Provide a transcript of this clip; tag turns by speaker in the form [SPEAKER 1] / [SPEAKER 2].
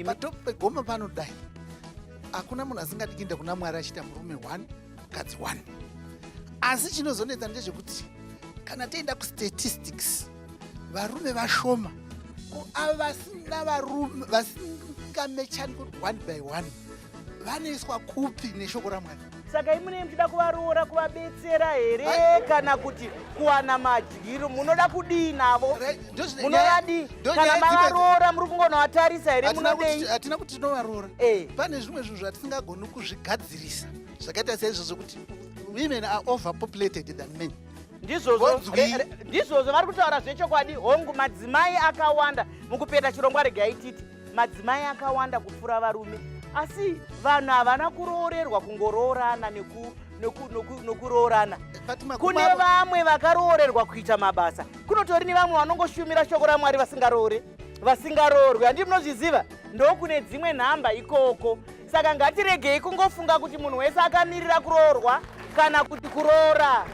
[SPEAKER 1] Patopo pegoma panodai hakuna munhu asingadi kuenda kuna Mwari achiita murume 1 mukadzi 1. Asi chinozonetsa ndezvekuti kana tienda kustatistics varume vashoma ava vasina varume vasingamechani kuti 1 by 1 vanoiswa kupi neshoko raMwari.
[SPEAKER 2] Saka imune muchida kuvaroora kuvabetsera here kana kuti kuwana madyiro munoda kudii navo? Munovadi kana mavaroora muri kungonovatarisa here munodei?
[SPEAKER 1] Hatina kuti tinovaroora. Pane zvimwe zvinhu zvatisingagoni kuzvigadzirisa zvakaita saizvo zvokuti women are overpopulated than men.
[SPEAKER 2] Ndizvozvo vari kutaura zvechokwadi. Hongu madzimai akawanda mukupeta chirongwa rega ititi madzimai akawanda kupfuura varume. Asi vanhu havana kuroorerwa kungoroorana nekuroorana. Kune vamwe vakaroorerwa kuita mabasa. Kunotori nevamwe vanongoshumira shoko raMwari vasingaroorwi. Handii munozviziva? Ndokune dzimwe nhamba ikoko. Saka ngatiregei kungofunga kuti munhu wese akamirira kuroorwa kana kuti kuroora.